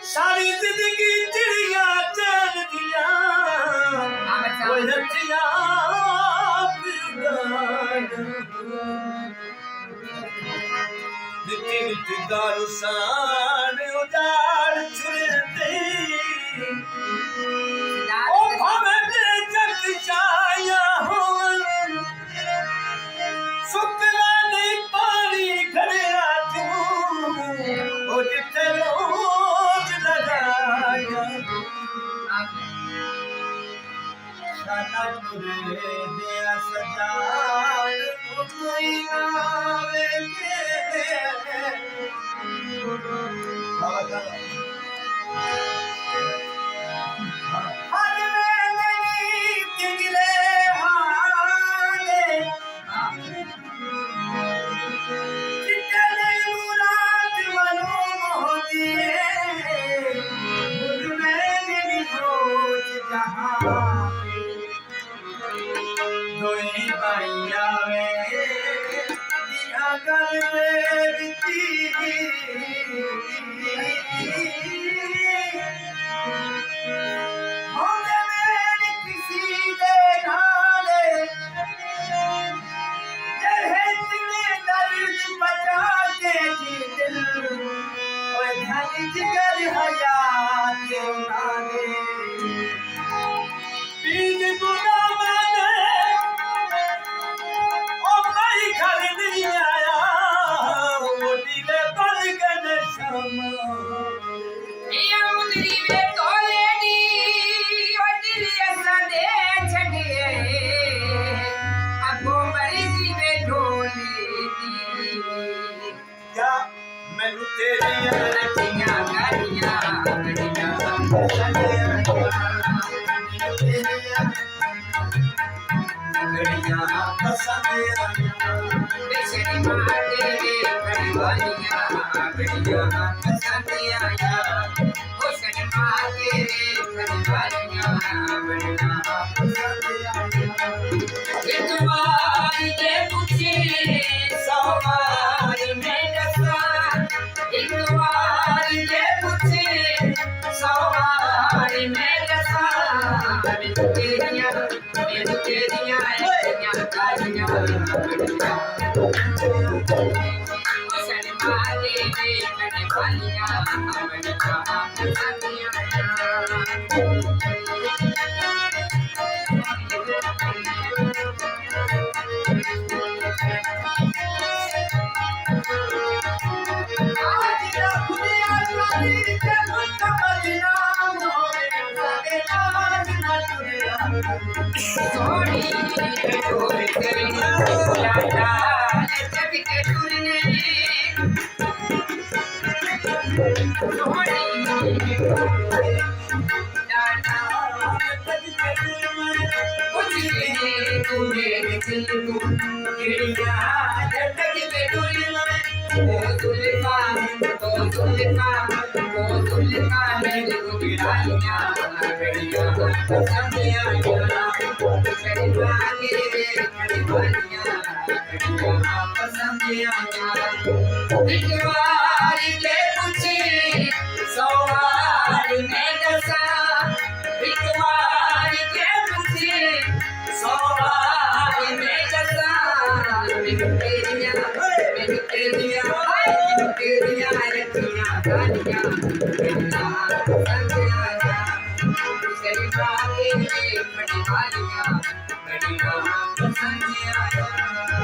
सारी जिंदगी चिड़िया चैन दिया नित्य नित्य दारू सान उजाड़ छुड़ते ओ भावे तेरे जग जाया हो सुखला नहीं पानी घड़िया तू ओ जिते रोज लगाया शाना तुरे दिया सजान कोई नावे के हर वेले किगले हाले कितने मुराद मालूम होती है मुझमें भी सोच जहां दोई भैया में दिया गल में बिती होने में किसी दे ढाले जहेज में दर्द बचा के जी दिल और धन जिगर हयात उड़ाने बीज गुना माने ओ भाई घर नहीं आया वो दिले बन गए शमा ये मुंदरी में तोले दी ओ दिलिया सदे छड़िए अबो मरीजी में ढोले दी क्या मैनू तेरी रतियां गाड़ियां गड़ियां पसंद आया बेशरी माटे खड़वालियां गड़ियां पसंद आया ओ शरी माटे खड़वालियां गड़ियां पसंद आया इतवार के पूछे सवार में दसा इतवार के पूछे सवार में दसा तेरियां गाड़ियां शरी माटे खड़वालियां गड़ियां पसंद सोनी ढोल करना लाडा जब के टूरने सोनी लाडा कुछ के तूने दिल को गिरिया जब के टूरने ओ दुल्हा मेरे को गिराइया गड़ियां पसंद आया शरी माटे खड़वालियां गड़ियां पसंद आया इतवार के पूछे सवार में दसा इतवार के पूछे सवार में दसा मेरी तेरियां रतियां गाड़ियां गड़ियां पसंद आया शरी माटे खड़वालियां गड़ियां पसंद आया